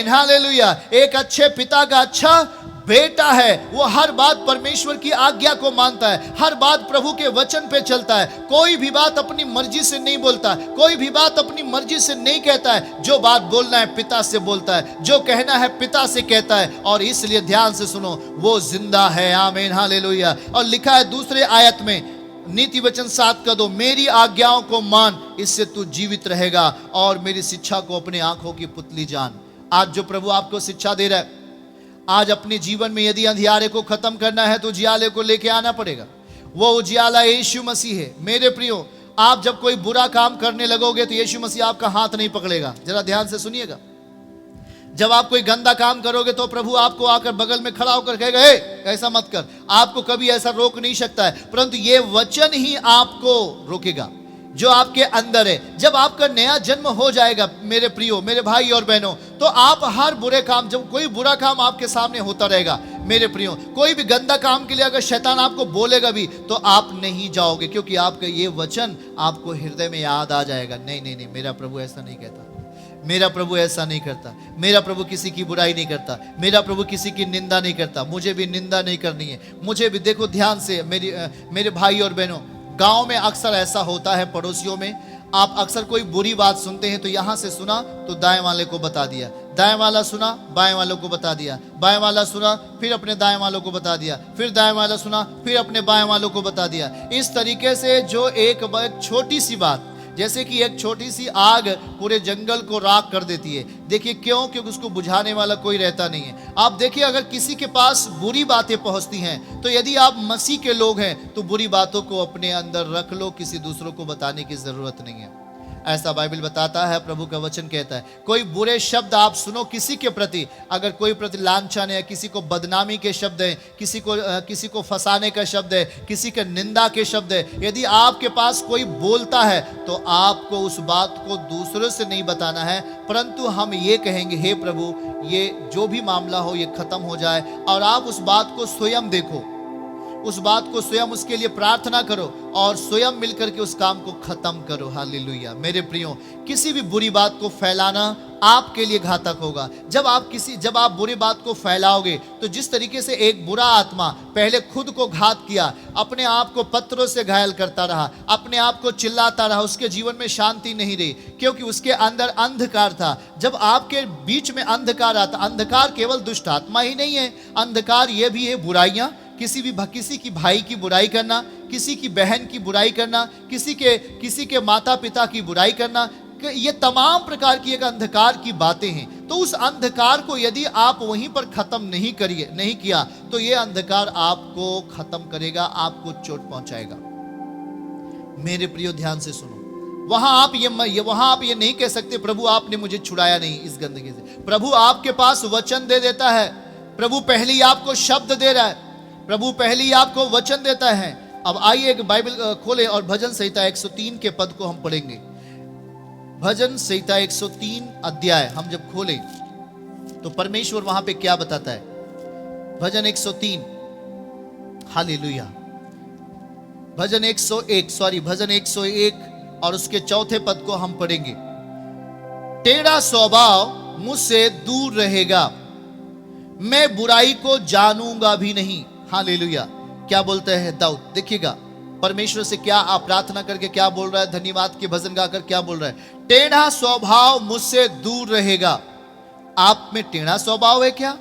आमीन, हालेलुया। एक अच्छे पिता का अच्छा बेटा है, वो हर बात परमेश्वर की आज्ञा को मानता है, हर बात प्रभु के वचन पे चलता है, कोई भी बात अपनी मर्जी से नहीं बोलता, कोई भी बात अपनी मर्जी से नहीं कहता है। जो बात बोलना है पिता से बोलता है, जो कहना है पिता से कहता है, और इसलिए ध्यान से सुनो, वो जिंदा है। आमीन, हालेलुया। और लिखा है दूसरे आयत में, नीति वचन 7 का 2, मेरी आज्ञाओं को मान, इससे तू जीवित रहेगा, और मेरी शिक्षा को अपनी आंखों की पुतली जान। आज जो प्रभु आपको शिक्षा दे रहा है, आज अपने जीवन में यदि अंधियारे को खत्म करना है तो उजियाले को लेके आना पड़ेगा। वो उजियाला यीशु मसीह है। मेरे प्रियो, आप जब कोई बुरा काम करने लगोगे तो यीशु मसीह आपका हाथ नहीं पकड़ेगा। जरा ध्यान से सुनिएगा। जब आप कोई गंदा काम करोगे तो प्रभु आपको आकर बगल में खड़ा होकर कहेगा, हे ऐसा मत कर। आपको कभी ऐसा रोक नहीं सकता है, परंतु ये वचन ही आपको रोकेगा जो आपके अंदर है। जब आपका नया जन्म हो जाएगा मेरे प्रियो, मेरे भाई और बहनों, तो आप हर बुरे काम, जब कोई बुरा काम आपके सामने होता रहेगा मेरे प्रियो, कोई भी गंदा काम के लिए अगर शैतान आपको बोलेगा भी तो आप नहीं जाओगे, क्योंकि आपका ये वचन आपको हृदय में याद आ जाएगा। नहीं नहीं नहीं, मेरा प्रभु ऐसा नहीं कहता, मेरा प्रभु ऐसा नहीं करता, मेरा प्रभु किसी की बुराई नहीं करता, मेरा प्रभु किसी की निंदा नहीं करता, मुझे भी निंदा नहीं करनी है, मुझे भी। देखो ध्यान से मेरे भाई और बहनों, गांव में अक्सर ऐसा होता है, पड़ोसियों में आप अक्सर कोई बुरी बात सुनते हैं तो यहां से सुना तो दाएं वाले को बता दिया, दाएं वाला सुना बाएं वालों को बता दिया, बाएं वाला सुना फिर अपने दाएं वालों को बता दिया, फिर दाएं वाला सुना फिर अपने बाएं वालों को बता दिया। इस तरीके से जो एक छोटी सी बात, जैसे कि एक छोटी सी आग पूरे जंगल को राख कर देती है। देखिए क्यों? क्योंकि उसको बुझाने वाला कोई रहता नहीं है। आप देखिए, अगर किसी के पास बुरी बातें पहुंचती हैं तो यदि आप मसीह के लोग हैं तो बुरी बातों को अपने अंदर रख लो, किसी दूसरों को बताने की जरूरत नहीं है। ऐसा बाइबल बताता है, प्रभु का वचन कहता है। कोई बुरे शब्द आप सुनो किसी के प्रति, अगर कोई प्रति लांछन है, किसी को बदनामी के शब्द है, किसी को फंसाने का शब्द है, किसी के निंदा के शब्द है, यदि आपके पास कोई बोलता है तो आपको उस बात को दूसरों से नहीं बताना है, परंतु हम ये कहेंगे, हे प्रभु ये जो भी मामला हो ये खत्म हो जाए, और आप उस बात को स्वयं देखो, उस बात को स्वयं उसके लिए प्रार्थना करो और स्वयं मिलकर के उस काम को खत्म करो। हालेलुया। मेरे प्रियो, किसी भी बुरी बात को फैलाना आपके लिए घातक होगा। जब आप बुरी बात को फैलाओगे तो जिस तरीके से एक बुरा आत्मा पहले खुद को घात किया, अपने आप को पत्थरों से घायल करता रहा, अपने आप को चिल्लाता रहा, उसके जीवन में शांति नहीं रही, क्योंकि उसके अंदर अंधकार था। जब आपके बीच में अंधकार आता, अंधकार केवल दुष्ट आत्मा ही नहीं है, अंधकार ये भी है बुराइयां, किसी की भाई की बुराई करना, किसी की बहन की बुराई करना, किसी के माता पिता की बुराई करना, ये तमाम प्रकार की एक अंधकार की बातें हैं। तो उस अंधकार को यदि आप वहीं पर खत्म नहीं किया तो ये अंधकार आपको खत्म करेगा, आपको चोट पहुंचाएगा। मेरे प्रियो ध्यान से सुनो, वहां आप ये नहीं कह सकते प्रभु आपने मुझे छुड़ाया नहीं इस गंदगी से। प्रभु आपके पास वचन दे देता है, प्रभु पहले ही आपको शब्द दे रहा है, प्रभु पहले ही आपको वचन देता है। अब आइए एक बाइबल खोले और भजन संहिता 103 के पद को हम पढ़ेंगे। भजन संहिता 103 अध्याय हम जब खोले तो परमेश्वर वहां पे क्या बताता है। भजन 103, हालेलुया। भजन 101 और उसके चौथे पद को हम पढ़ेंगे। टेढ़ा स्वभाव मुझसे दूर रहेगा, मैं बुराई को जानूंगा भी नहीं। हालेलुया। क्या बोलते हैं दाऊद? देखिएगा परमेश्वर से क्या आप प्रार्थना करके क्या बोल रहा है, धन्यवाद के भजन गाकर क्या बोल रहा है। टेढ़ा स्वभाव मुझसे दूर रहेगा। आप में टेढ़ा स्वभाव है क्या?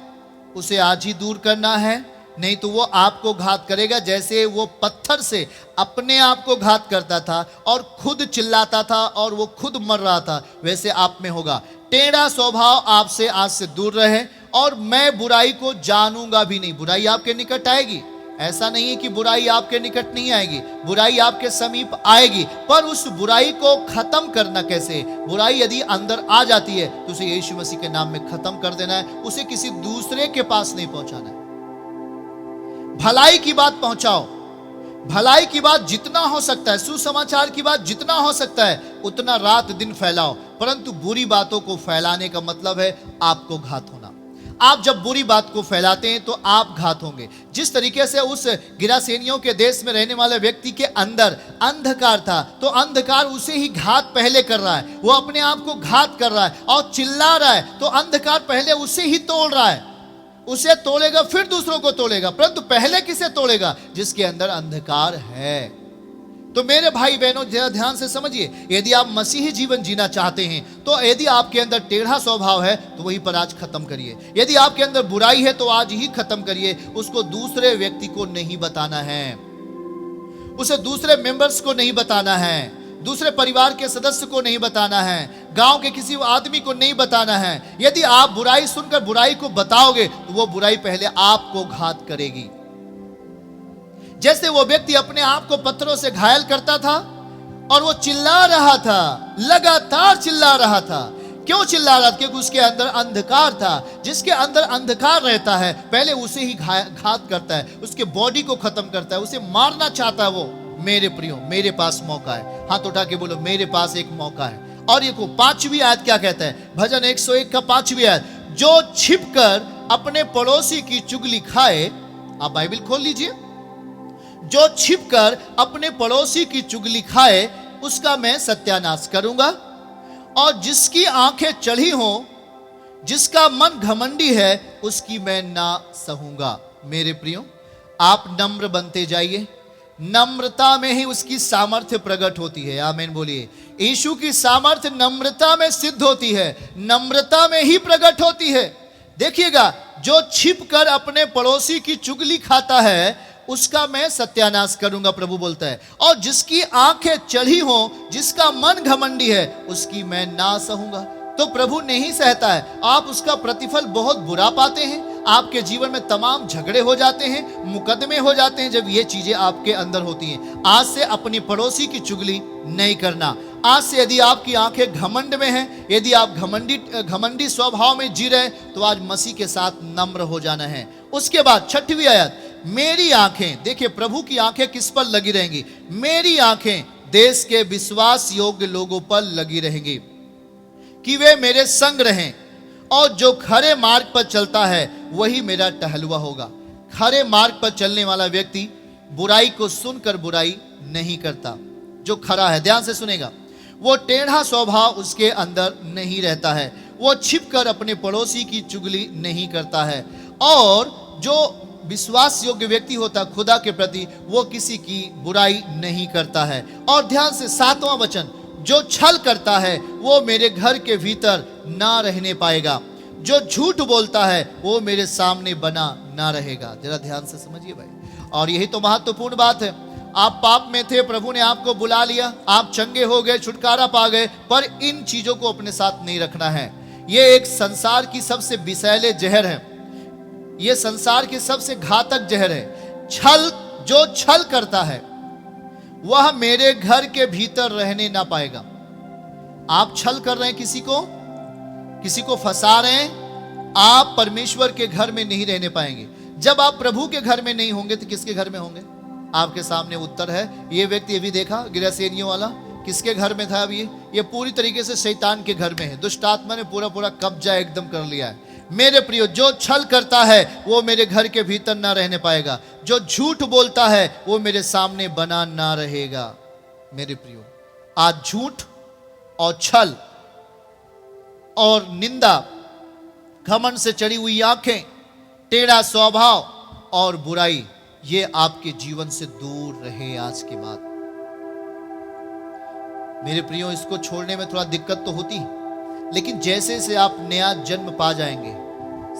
उसे आज ही दूर करना है, नहीं तो वो आपको घात करेगा। जैसे वो पत्थर से अपने आप को घात करता था और खुद चिल्लाता था और वो खुद मर रहा था, वैसे आप में होगा। टेढ़ा स्वभाव आपसे आज से दूर रहे, और मैं बुराई को जानूंगा भी नहीं। बुराई आपके निकट आएगी, ऐसा नहीं है कि बुराई आपके निकट नहीं आएगी, बुराई आपके समीप आएगी, पर उस बुराई को खत्म करना कैसे? बुराई यदि अंदर आ जाती है तो उसे यीशु मसीह के नाम में खत्म कर देना है, उसे किसी दूसरे के पास नहीं पहुंचाना है। भलाई की बात पहुंचाओ, भलाई की बात जितना हो सकता है, सुसमाचार की बात जितना हो सकता है उतना रात दिन फैलाओ, परंतु बुरी बातों को फैलाने का मतलब है आपको घात होना, आप जब बुरी बात को फैलाते हैं तो आप घात होंगे। जिस तरीके से उस गिरासेनियों के देश में रहने वाले व्यक्ति के अंदर अंधकार था, तो अंधकार उसे ही घात पहले कर रहा है, वो अपने आप को घात कर रहा है और चिल्ला रहा है, तो अंधकार पहले उसे ही तोड़ रहा है। उसे तोड़ेगा फिर दूसरों को तोड़ेगा, परंतु पहले किसे तोड़ेगा? जिसके अंदर अंधकार है। तो मेरे भाई बहनों, जरा ध्यान से समझिए, यदि आप मसीही जीवन जीना चाहते हैं तो यदि आपके अंदर टेढ़ा स्वभाव है तो वहीं पर आज खत्म करिए। यदि आपके अंदर बुराई है तो आज ही खत्म करिए। उसको दूसरे व्यक्ति को नहीं बताना है, उसे दूसरे मेंबर्स को नहीं बताना है, दूसरे परिवार के सदस्य को नहीं बताना है, गांव के किसी आदमी को नहीं बताना है। यदि आप बुराई सुनकर बुराई को बताओगे तो वो बुराई पहले आपको घात करेगी। जैसे वो व्यक्ति अपने आप को पत्थरों से घायल करता था और वो चिल्ला रहा था, लगातार चिल्ला रहा था। क्यों चिल्ला रहा था? क्योंकि उसके अंदर अंधकार था। जिसके अंदर अंधकार रहता है पहले उसे ही घात करता है, उसके बॉडी को खत्म करता है, उसे मारना चाहता है वो। मेरे प्रियो, मेरे पास मौका है। हाथ उठा के बोलो, मेरे पास एक मौका है। और ये को 5वीं आयत क्या कहता है? भजन 101 का 5वीं आयत, जो छिपकर अपने पड़ोसी की चुगली खाए। आप बाइबल खोल लीजिए। जो छिपकर अपने पड़ोसी की चुगली खाए उसका मैं सत्यानाश करूंगा, और जिसकी आंखें चढ़ी हों, जिसका मन घमंडी है, उसकी मैं ना सहूंगा। मेरे प्रियो, आप नम्र बनते जाइए। नम्रता में ही उसकी सामर्थ्य प्रकट होती है। आमीन बोलिए। यीशु की सामर्थ्य नम्रता में सिद्ध होती है, नम्रता में ही प्रकट होती है। देखिएगा, जो छिपकर अपने पड़ोसी की चुगली खाता है उसका मैं सत्यानाश करूंगा, प्रभु बोलता है। और जिसकी आंखें चढ़ी हों, जिसका मन घमंडी है, उसकी मैं ना सहूंगा। तो प्रभु नहीं सहता है। आप उसका प्रतिफल बहुत बुरा पाते हैं। आपके जीवन में तमाम झगड़े हो जाते हैं, मुकदमे हो जाते हैं जब ये चीजें आपके अंदर होती हैं। आज से अपनी पड़ोसी की चुगली नहीं करना। आज से यदि आपकी आंखें घमंड में हैं, यदि आप घमंडी स्वभाव में जी रहे, तो आज मसीह के साथ नम्र हो जाना है। उसके बाद 6वीं आयत, मेरी आंखें, देखिए प्रभु की आंखें किस पर लगी रहेंगी? मेरी आंखें देश के विश्वास योग्य लोगों पर लगी रहेंगी कि वे मेरे संग रहें, और जो खरे मार्ग पर चलता है वही मेरा टहलुआ होगा। खरे मार्ग पर चलने वाला व्यक्ति बुराई को सुनकर बुराई नहीं करता। जो खरा है, ध्यान से सुनेगा, वो टेढ़ा स्वभाव उसके अंदर नहीं रहता है। वो छिपकर अपने पड़ोसी की चुगली नहीं करता है। और जो विश्वास योग्य व्यक्ति होता है खुदा के प्रति, वो किसी की बुराई नहीं करता है। और ध्यान से 7वां वचन, जो छल करता है वो मेरे घर के भीतर ना रहने पाएगा। जो झूठ बोलता है वो मेरे सामने बना ना रहेगा। जरा ध्यान से समझिए भाई। और यही तो महत्वपूर्ण बात है। आप पाप में थे, प्रभु ने आपको बुला लिया, आप चंगे हो गए, छुटकारा पा गए, पर इन चीजों को अपने साथ नहीं रखना है। ये एक संसार की सबसे विषैले जहर है, ये संसार की सबसे घातक जहर है। छल, जो छल करता है वह मेरे घर के भीतर रहने ना पाएगा। आप छल कर रहे हैं, किसी को फंसा रहे हैं, आप परमेश्वर के घर में नहीं रहने पाएंगे। जब आप प्रभु के घर में नहीं होंगे तो किसके घर में होंगे? आपके सामने उत्तर है। ये व्यक्ति अभी देखा, गिरासेनियों वाला किसके घर में था? अब ये पूरी तरीके से शैतान के घर में है। दुष्ट आत्मा ने पूरा कब्जा एकदम कर लिया है। मेरे प्रियो, जो छल करता है वो मेरे घर के भीतर ना रहने पाएगा। जो झूठ बोलता है वो मेरे सामने बना ना रहेगा। मेरे प्रियो, आज झूठ और छल और निंदा, घमंड से चढ़ी हुई आंखें, टेढ़ा स्वभाव और बुराई, ये आपके जीवन से दूर रहे आज के बाद। मेरे प्रियो, इसको छोड़ने में थोड़ा दिक्कत तो होती है, लेकिन जैसे से आप नया जन्म पा जाएंगे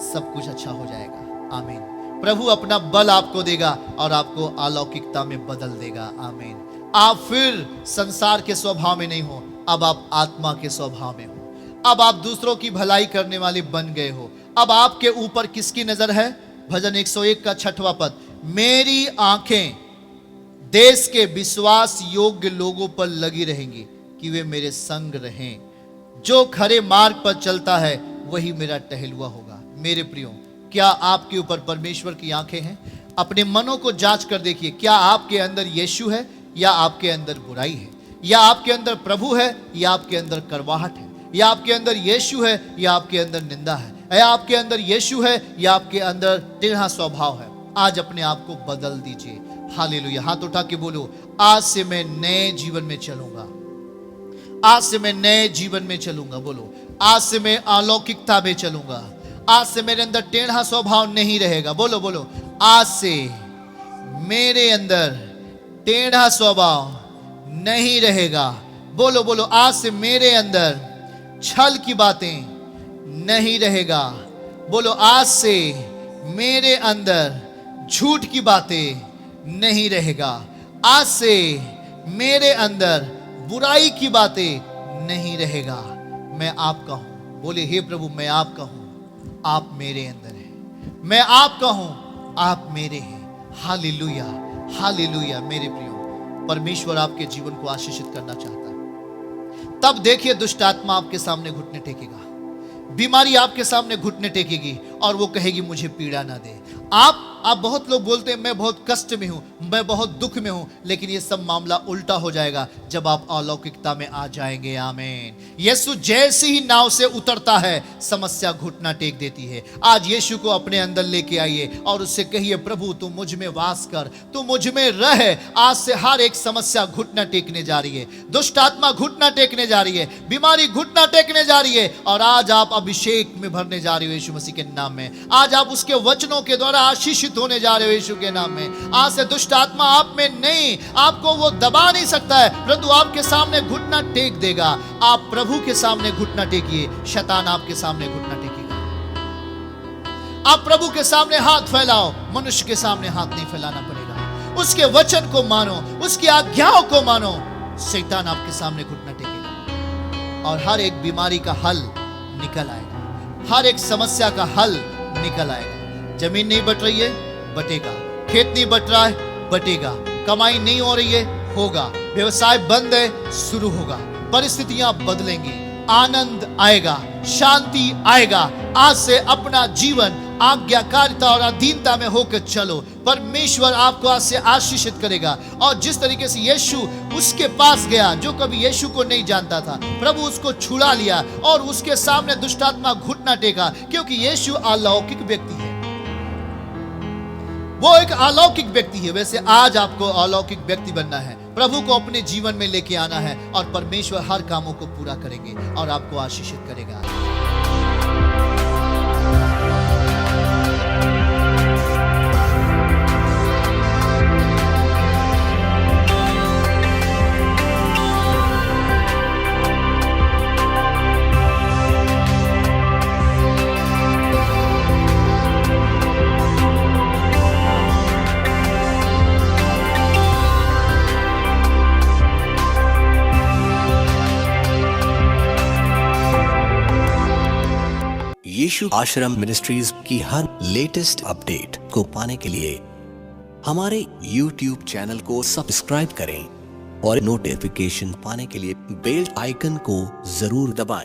सब कुछ अच्छा हो जाएगा। आमीन। प्रभु अपना बल आपको देगा और आपको अलौकिकता में बदल देगा। आमीन। आप फिर संसार के स्वभाव में नहीं हो, अब आप आत्मा के स्वभाव में हो। अब आप दूसरों की भलाई करने वाले बन गए हो। अब आपके ऊपर किसकी नजर है? भजन 101 का 6वां पद, मेरी आंखें देश के विश्वास योग्य लोगों पर लगी रहेंगी कि वे मेरे संग रहें। जो खरे मार्ग पर चलता है वही मेरा टहलुआ होगा। मेरे प्रियो, क्या आपके ऊपर परमेश्वर की आंखें हैं? अपने मनों को जांच कर देखिए, क्या आपके अंदर यीशु है या आपके अंदर बुराई है? या आपके अंदर प्रभु है या आपके अंदर करवाहट है? या आपके अंदर यीशु है या आपके अंदर निंदा है? या आपके अंदर यीशु है या आपके अंदर टेढ़ा स्वभाव है। आज अपने आप को बदल दीजिए। हालेलुया। हाथ उठा के बोलो, आज से मैं नए जीवन में चलूंगा। आज से मैं नए जीवन में चलूंगा। बोलो, आज से मैं अलौकिकता में चलूंगा। आज से मेरे अंदर टेढ़ा स्वभाव नहीं रहेगा। बोलो बोलो, आज से मेरे अंदर टेढ़ा स्वभाव नहीं रहेगा। बोलो बोलो, आज से मेरे अंदर छल की बातें नहीं रहेगा। बोलो, आज से मेरे अंदर झूठ की बातें नहीं रहेगा। आज से मेरे अंदर बुराई की बातें नहीं रहेगा। मैं आपका हूं। बोले, हे प्रभु मैं आपका हूं, आप मेरे अंदर हैं। मैं आपका हूं, आप मेरे हैं। Hallelujah hallelujah. मेरे प्रियो, परमेश्वर आपके जीवन को आशीषित करना चाहता है। तब देखिए, दुष्ट आत्मा आपके सामने घुटने टेकेगा, बीमारी आपके सामने घुटने टेकेगी और वो कहेगी मुझे पीड़ा ना दे। आप बहुत लोग बोलते हैं मैं बहुत कष्ट में हूं, मैं बहुत दुख में हूं, लेकिन ये सब मामला उल्टा हो जाएगा जब आप अलौकिकता में आ जाएंगे। आमीन। यीशु जैसे ही नाव से उतरता है, समस्या घुटना टेक देती है। आज यीशु को अपने अंदर लेके आइए और उससे कहिए, प्रभु तू मुझ में वास कर, तू मुझ में रह। आज से हर एक समस्या घुटना टेकने जा रही है, दुष्ट आत्मा घुटना टेकने जा रही है, बीमारी घुटना टेकने जा रही है। और आज आप अभिषेक में भरने जा रहे हो यीशु मसीह के नाम में। आज आप उसके वचनों के द्वारा आशीषित होने जा रहे हो यीशु के नाम में। आज से दुष्ट आत्मा आप में नहीं, आपको वो दबा नहीं सकता है। प्रभु आपके सामने घुटना टेक देगा। आप प्रभु के सामने घुटना टेकिए, शैतान आपके सामने घुटना टेकेगा। आप प्रभु के सामने हाथ फैलाओ, मनुष्य के सामने हाथ नहीं फैलाना पड़ेगा। उसके वचन को मानो, उसकी आज्ञाओं को मानो, शैतान आपके सामने घुटना टेकेगा और हर एक बीमारी का हल निकल आएगा, हर एक समस्या का हल निकल आएगा। जमीन नहीं बट रही है, बटेगा। खेत नहीं बट रहा है, बटेगा। कमाई नहीं हो रही है, होगा। व्यवसाय बंद है, शुरू होगा। परिस्थितियां बदलेंगी, आनंद आएगा, शांति आएगा। आज से अपना जीवन आज्ञाकारिता और अधीनता में होकर चलो। परमेश्वर आपको आज से आशीषित करेगा। और जिस तरीके से यीशु उसके पास गया जो कभी यीशु को नहीं जानता था, प्रभु उसको छुड़ा लिया और उसके सामने दुष्ट आत्मा घुटना टेका, क्योंकि यीशु अलौकिक व्यक्ति है। वो एक अलौकिक व्यक्ति है। वैसे आज आपको अलौकिक व्यक्ति बनना है, प्रभु को अपने जीवन में लेके आना है और परमेश्वर हर कामों को पूरा करेंगे और आपको आशीषित करेगा। यीशु आश्रम मिनिस्ट्रीज की हर लेटेस्ट अपडेट को पाने के लिए हमारे YouTube चैनल को सब्सक्राइब करें और नोटिफिकेशन पाने के लिए बेल आइकन को जरूर दबाएं।